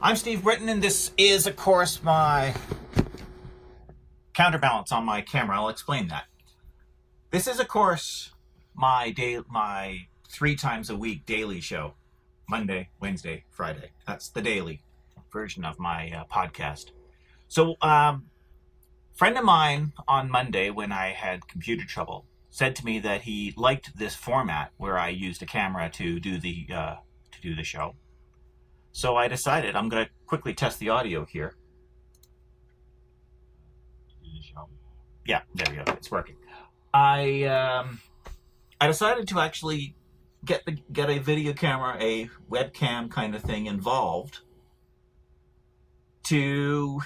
I'm Steve Britton, and this is, of course, my counterbalance on my camera. I'll explain that. This is, of course, my 3 times a week daily show. Monday, Wednesday, Friday. That's the daily version of my podcast. So, friend of mine on Monday, when I had computer trouble, said to me that he liked this format where I used a camera to do the show. So I decided I'm going to quickly test the audio here. Yeah, there we go. It's working. I decided to actually get a video camera, a webcam kind of thing involved to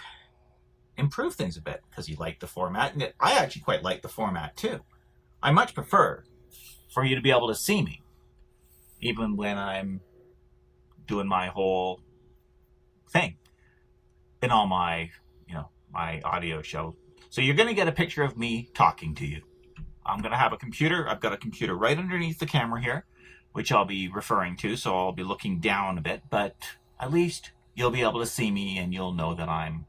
improve things a bit because he liked the format, and I actually quite like the format too. I much prefer for you to be able to see me, even when I'm doing my whole thing in all my, my audio show. So you're going to get a picture of me talking to you. I'm going to have a computer. I've got a computer right underneath the camera here, which I'll be referring to. So I'll be looking down a bit, but at least you'll be able to see me and you'll know that I'm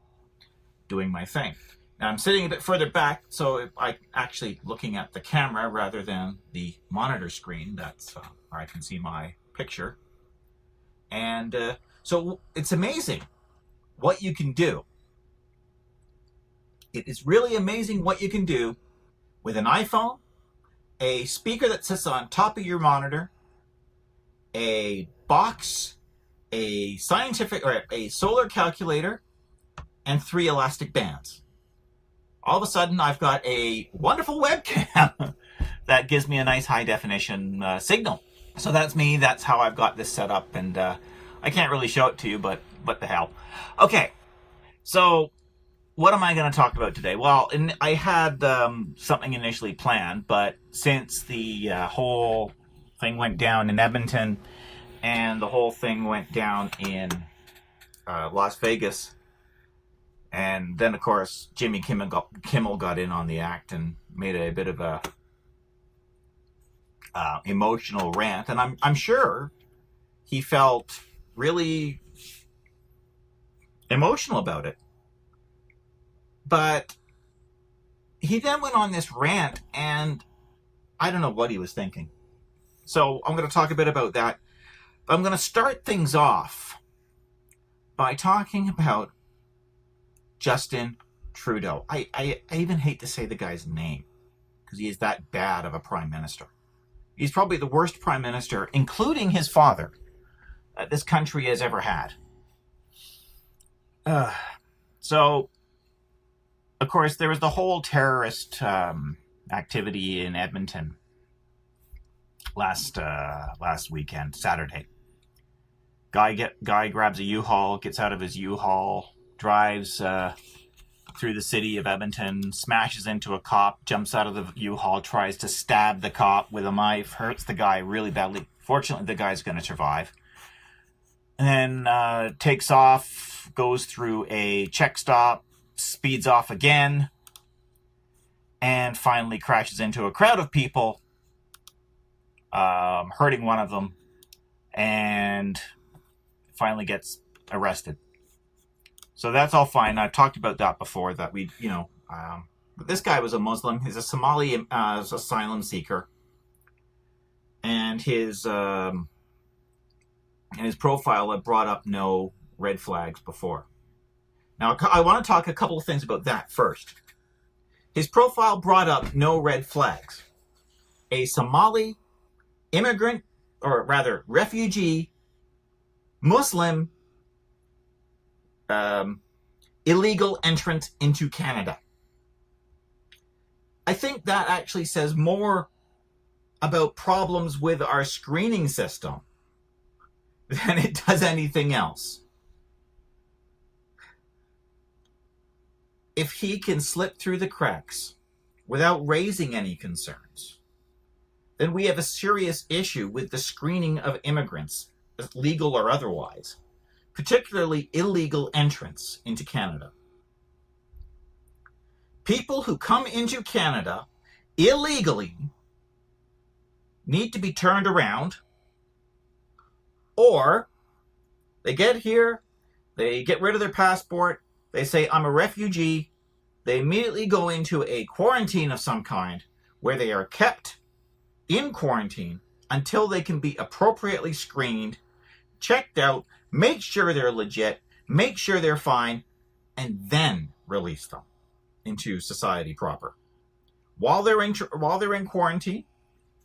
doing my thing. Now I'm sitting a bit further back, so I'm actually looking at the camera rather than the monitor screen. That's where I can see my picture. And so it's amazing what you can do. It is really amazing what you can do with an iPhone, a speaker that sits on top of your monitor, a box, a scientific or a solar calculator, and 3 elastic bands. All of a sudden, I've got a wonderful webcam that gives me a nice high definition signal. So that's me. That's how I've got this set up, and I can't really show it to you, but what the hell. Okay, so what am I going to talk about today? Well, I had something initially planned, but since the whole thing went down in Edmonton and the whole thing went down in Las Vegas, and then, of course, Jimmy Kimmell got in on the act and made a bit of a emotional rant, and I'm sure he felt really emotional about it. But he then went on this rant, and I don't know what he was thinking. So I'm going to talk a bit about that. But I'm going to start things off by talking about Justin Trudeau. I even hate to say the guy's name because he is that bad of a prime minister. He's probably the worst prime minister, including his father, that this country has ever had. So, of course, there was the whole terrorist activity in Edmonton last weekend, Saturday. Guy grabs a U-Haul, gets out of his U-Haul, drives through the city of Edmonton, smashes into a cop, jumps out of the U-Haul, tries to stab the cop with a knife, hurts the guy really badly. Fortunately, the guy's going to survive. And then takes off, goes through a check stop, speeds off again, and finally crashes into a crowd of people, hurting one of them, and finally gets arrested. So that's all fine. I've talked about that before, that but this guy was a Muslim. He's a Somali asylum seeker. And his profile had brought up no red flags before. Now, I want to talk a couple of things about that first. His profile brought up no red flags. A Somali immigrant, or rather refugee, Muslim, illegal entrant into Canada. I think that actually says more about problems with our screening system than it does anything else. If he can slip through the cracks without raising any concerns, then we have a serious issue with the screening of immigrants, legal or otherwise, particularly illegal entrants into Canada. People who come into Canada illegally need to be turned around, or they get here, They get rid of their passport. They say, I'm a refugee. They immediately go into a quarantine of some kind where they are kept in quarantine until they can be appropriately screened, checked out, make sure they're legit, make sure they're fine, and then release them into society proper. While they're in quarantine,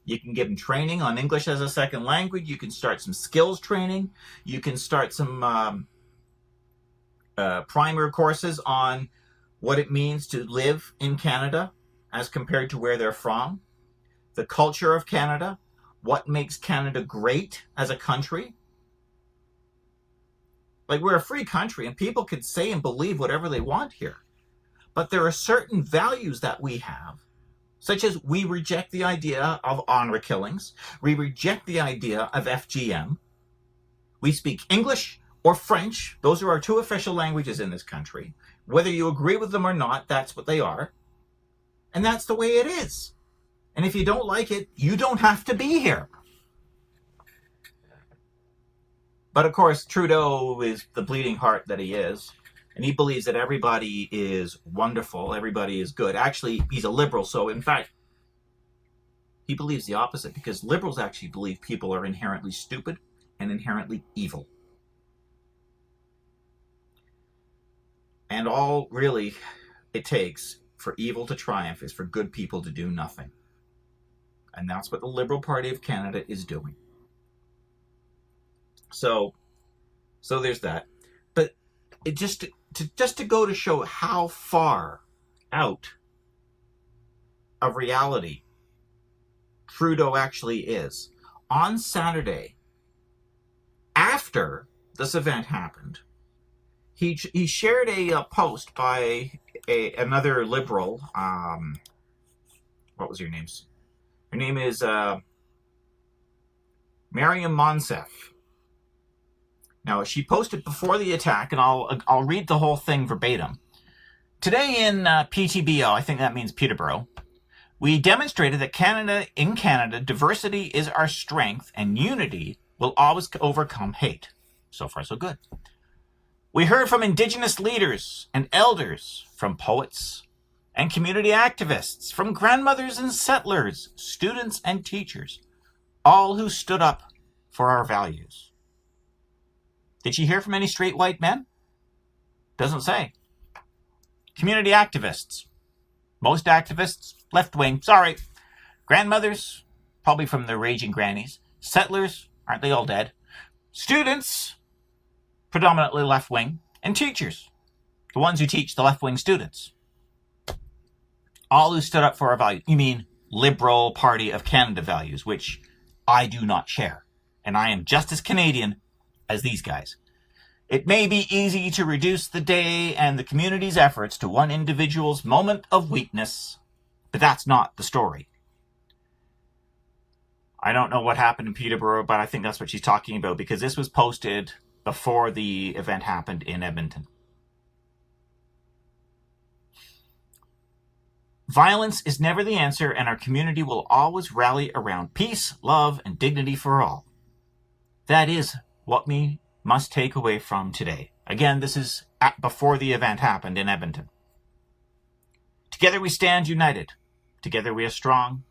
you can give them training on English as a second language. You can start some skills training. You can start some primer courses on what it means to live in Canada as compared to where they're from, the culture of Canada, what makes Canada great as a country. Like, we're a free country and people can say and believe whatever they want here. But there are certain values that we have, such as we reject the idea of honor killings. We reject the idea of FGM. We speak English or French. Those are our two official languages in this country. Whether you agree with them or not, that's what they are. And that's the way it is. And if you don't like it, you don't have to be here. But of course, Trudeau is the bleeding heart that he is. And he believes that everybody is wonderful, everybody is good. Actually, he's a liberal, so in fact, he believes the opposite, because liberals actually believe people are inherently stupid and inherently evil. And all really it takes for evil to triumph is for good people to do nothing. And that's what the Liberal Party of Canada is doing. So there's that. But it just to go to show how far out of reality Trudeau actually is. On Saturday, after this event happened, he shared a post by another Liberal. What was her name? Her name is Mariam Monsef. Now, she posted before the attack, and I'll read the whole thing verbatim. Today in PTBO, I think that means Peterborough, we demonstrated that in Canada, diversity is our strength, and unity will always overcome hate. So far, so good. We heard from Indigenous leaders and elders, from poets and community activists, from grandmothers and settlers, students and teachers, all who stood up for our values. Did she hear from any straight white men? Doesn't say. Community activists. Most activists, left-wing, sorry. Grandmothers, probably from the raging grannies. Settlers, aren't they all dead? Students, predominantly left-wing. And teachers, the ones who teach the left-wing students. All who stood up for our values. You mean Liberal Party of Canada values, which I do not share. And I am just as Canadian as these guys. It may be easy to reduce the day and the community's efforts to one individual's moment of weakness, but that's not the story. I don't know what happened in Peterborough, but I think that's what she's talking about, because this was posted before the event happened in Edmonton. Violence is never the answer, and our community will always rally around peace, love, and dignity for all. That is what we must take away from today. Again, this is before the event happened in Edmonton. Together we stand united. Together we are strong.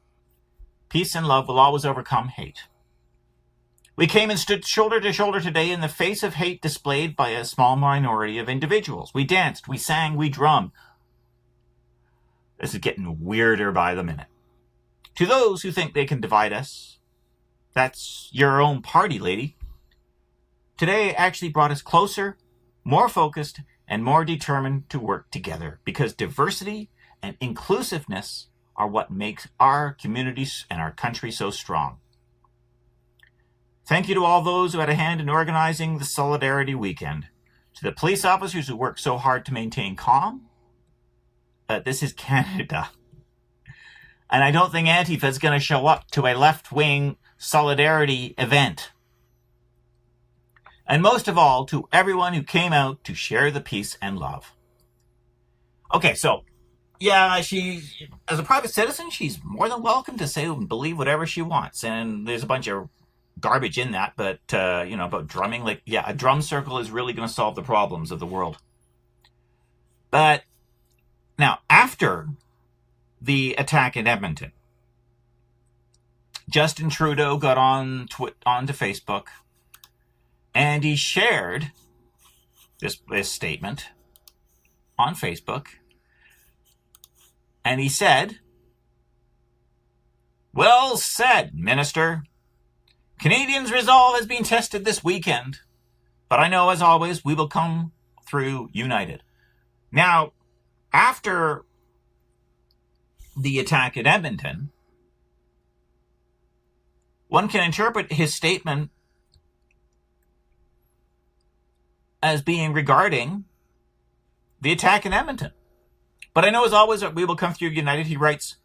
Peace and love will always overcome hate. We came and stood shoulder to shoulder today in the face of hate displayed by a small minority of individuals. We danced, we sang, we drummed. This is getting weirder by the minute. To those who think they can divide us, that's your own party, lady. Today actually brought us closer, more focused, and more determined to work together, because diversity and inclusiveness are what makes our communities and our country so strong. Thank you to all those who had a hand in organizing the Solidarity Weekend. To the police officers who worked so hard to maintain calm. This is Canada. And I don't think Antifa is going to show up to a left-wing solidarity event. And most of all, to everyone who came out to share the peace and love. Okay, so, yeah, she, as a private citizen, she's more than welcome to say and believe whatever she wants. And there's a bunch of garbage in that, but, about drumming. Like, yeah, a drum circle is really going to solve the problems of the world. But now, after the attack in Edmonton, Justin Trudeau got onto Facebook, and he shared this statement on Facebook, and he said, "Well said, Minister. Canadians' resolve has been tested this weekend, but I know, as always, we will come through united." Now, after the attack at Edmonton, one can interpret his statement as being regarding the attack in Edmonton. But I know, as always, we will come through united. He writes,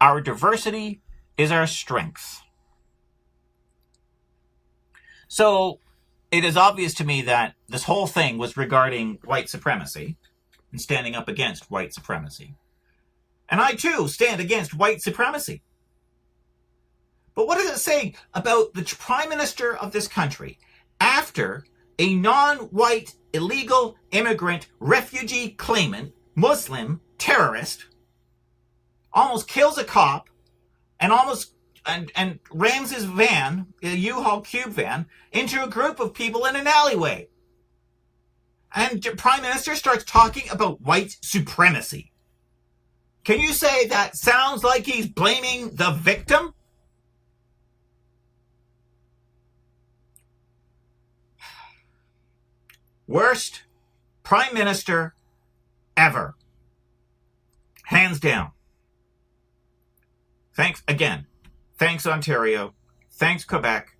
"Our diversity is our strength." So it is obvious to me that this whole thing was regarding white supremacy and standing up against white supremacy. And I, too, stand against white supremacy. But what does it say about the Prime Minister of this country after a non-white illegal immigrant refugee claimant, Muslim terrorist, almost kills a cop and rams his van, a U-Haul Cube van, into a group of people in an alleyway? And the Prime Minister starts talking about white supremacy. Can you say that sounds like he's blaming the victim? Worst Prime Minister ever. Hands down. Thanks again. Thanks, Ontario. Thanks, Quebec.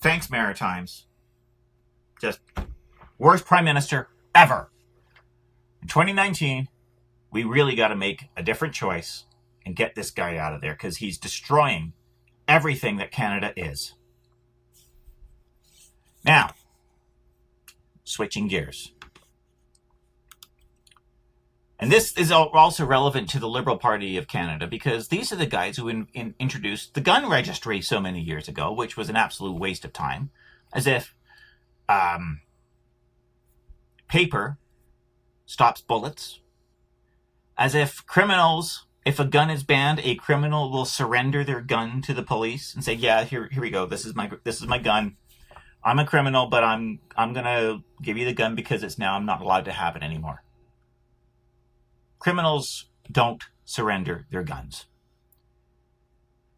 Thanks, Maritimes. Just worst Prime Minister ever. In 2019, we really got to make a different choice and get this guy out of there, because he's destroying everything that Canada is. Now, switching gears. And this is also relevant to the Liberal Party of Canada, because these are the guys who introduced the gun registry so many years ago, which was an absolute waste of time. As if paper stops bullets. As if criminals, if a gun is banned, a criminal will surrender their gun to the police and say, "Yeah, here we go. This is my gun. I'm a criminal, but I'm gonna give you the gun because I'm not allowed to have it anymore." Criminals don't surrender their guns.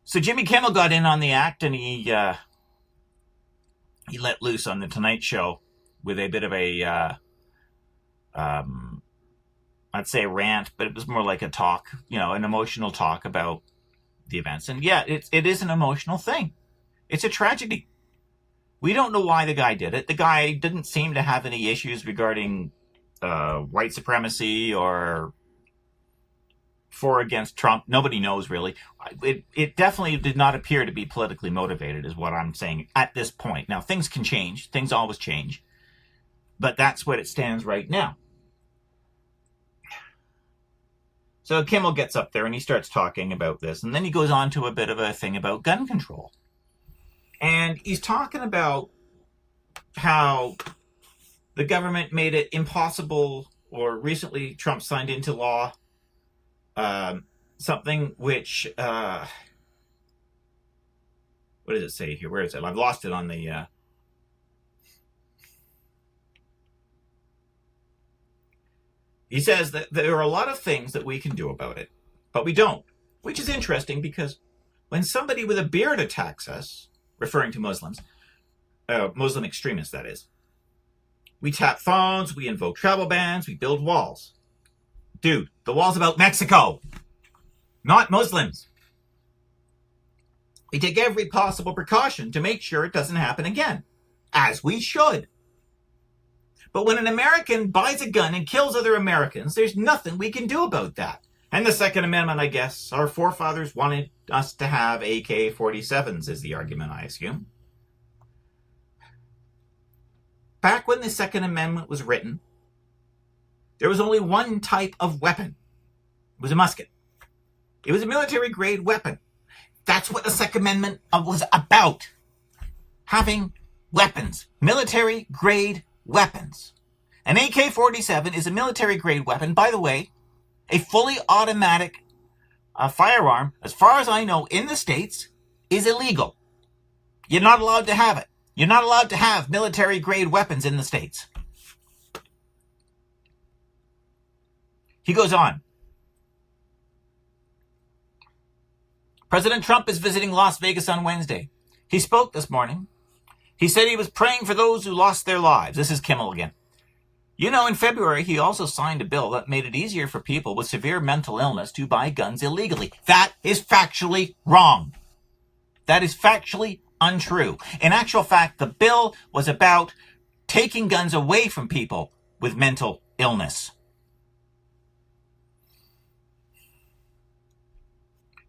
So Jimmy Kimmell got in on the act, and he let loose on the Tonight Show with a bit of a I'd say a rant, but it was more like a talk, an emotional talk about the events. And yeah, it is an emotional thing. It's a tragedy. We don't know why the guy did it. The guy didn't seem to have any issues regarding white supremacy or for or against Trump. Nobody knows, really. It definitely did not appear to be politically motivated, is what I'm saying at this point. Now, things can change. Things always change. But that's what it stands right now. So Kimmell gets up there and he starts talking about this. And then he goes on to a bit of a thing about gun control. And he's talking about how the government made it impossible, or recently Trump signed into law something which, what does it say here? Where is it? I've lost it on the... He says that there are a lot of things that we can do about it, but we don't, which is interesting, because when somebody with a beard attacks us, referring to Muslims, Muslim extremists, that is, we tap phones, we invoke travel bans, we build walls. Dude, the wall's about Mexico, not Muslims. We take every possible precaution to make sure it doesn't happen again, as we should. But when an American buys a gun and kills other Americans, there's nothing we can do about that. And the Second Amendment, I guess, our forefathers wanted us to have AK-47s, is the argument, I assume. Back when the Second Amendment was written, there was only one type of weapon. It was a musket. It was a military-grade weapon. That's what the Second Amendment was about. having weapons, military-grade weapons. An AK-47 is a military-grade weapon. By the way, a fully automatic firearm, as far as I know, in the States, is illegal. You're not allowed to have it. You're not allowed to have military-grade weapons in the States. He goes on. President Trump is visiting Las Vegas on Wednesday. He spoke this morning. He said he was praying for those who lost their lives. This is Kimmell again. You know, in February, he also signed a bill that made it easier for people with severe mental illness to buy guns illegally. That is factually wrong. That is factually untrue. In actual fact, the bill was about taking guns away from people with mental illness.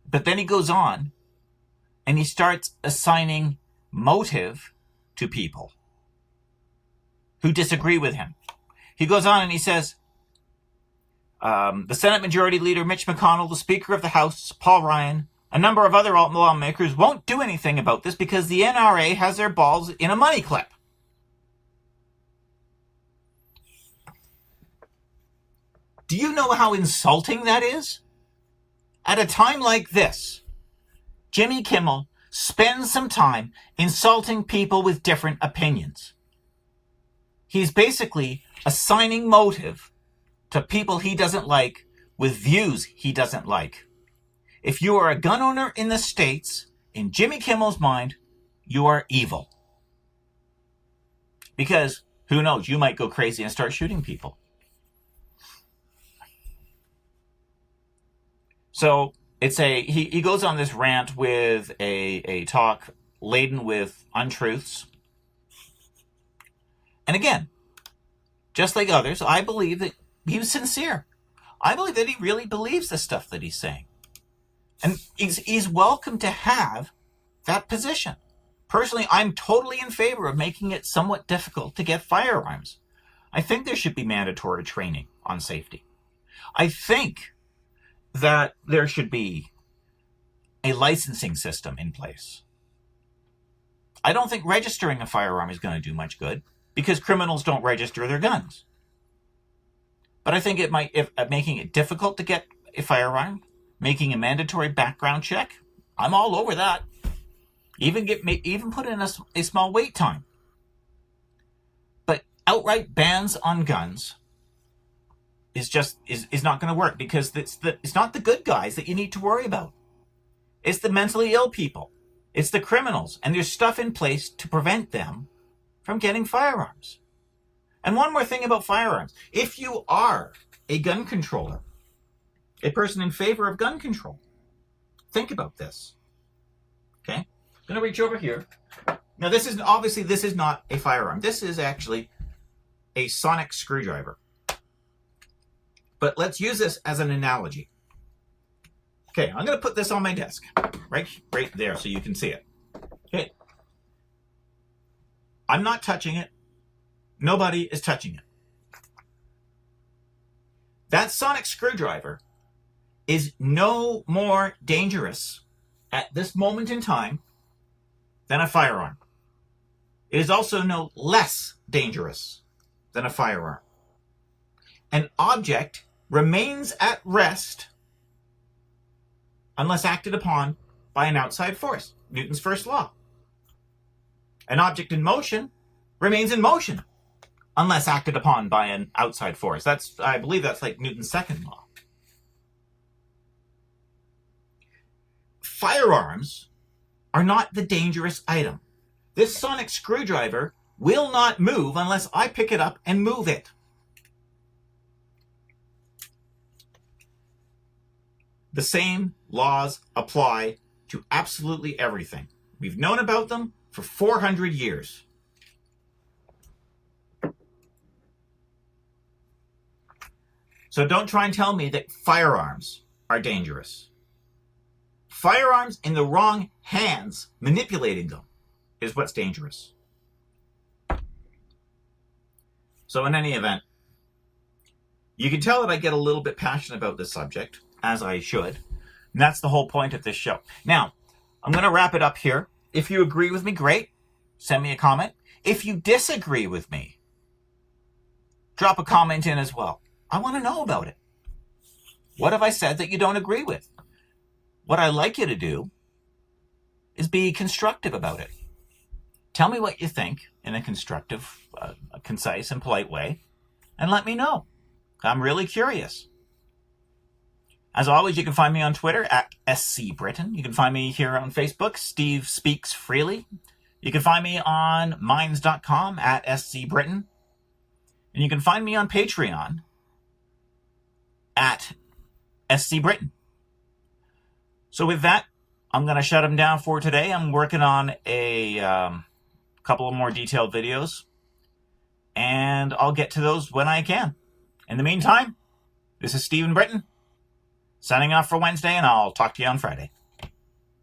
But then he goes on and he starts assigning motive to people who disagree with him. He goes on and he says, the Senate Majority Leader Mitch McConnell, the Speaker of the House Paul Ryan, a number of other lawmakers won't do anything about this because the NRA has their balls in a money clip. Do you know how insulting that is? At a time like this, Jimmy Kimmel spends some time insulting people with different opinions. He's basically assigning motive to people he doesn't like with views he doesn't like. If you are a gun owner in the States, in Jimmy Kimmel's mind, you are evil. Because, who knows, you might go crazy and start shooting people. So, he goes on this rant with a talk laden with untruths. And again, just like others, I believe that he was sincere. I believe that he really believes the stuff that he's saying. And he's welcome to have that position. Personally, I'm totally in favor of making it somewhat difficult to get firearms. I think there should be mandatory training on safety. I think that there should be a licensing system in place. I don't think registering a firearm is going to do much good because criminals don't register their guns. But I think it might, if making it difficult to get a firearm, making a mandatory background check, I'm all over that. Even put in a small wait time. But outright bans on guns is not going to work because it's not the good guys that you need to worry about. It's the mentally ill people. It's the criminals. And there's stuff in place to prevent them from getting firearms. And one more thing about firearms. If you are a gun controller, a person in favor of gun control, think about this. Okay? I'm going to reach over here. Now, this is not a firearm. This is actually a sonic screwdriver. But let's use this as an analogy. Okay, I'm going to put this on my desk, right there so you can see it. Okay. I'm not touching it. Nobody is touching it. That sonic screwdriver is no more dangerous at this moment in time than a firearm. It is also no less dangerous than a firearm. An object remains at rest unless acted upon by an outside force. Newton's first law. An object in motion remains in motion unless acted upon by an outside force. I believe that's like Newton's second law. Firearms are not the dangerous item. This sonic screwdriver will not move unless I pick it up and move it. The same laws apply to absolutely everything. We've known about them for 400 years. So don't try and tell me that firearms are dangerous. Firearms in the wrong hands, manipulating them, is what's dangerous. So in any event, you can tell that I get a little bit passionate about this subject, as I should. And that's the whole point of this show. Now, I'm going to wrap it up here. If you agree with me, great. send me a comment. If you disagree with me, drop a comment in as well. I want to know about it. What have I said that you don't agree with? What I'd like you to do is be constructive about it. Tell me what you think in a constructive, concise, and polite way, and let me know. I'm really curious. As always, you can find me on Twitter at SCBritain. You can find me here on Facebook, Steve Speaks Freely. You can find me on minds.com at SCBritain. And you can find me on Patreon at SCBritain. So with that, I'm going to shut them down for today. I'm working on a couple of more detailed videos, and I'll get to those when I can. In the meantime, this is Stephen Britton, signing off for Wednesday, and I'll talk to you on Friday.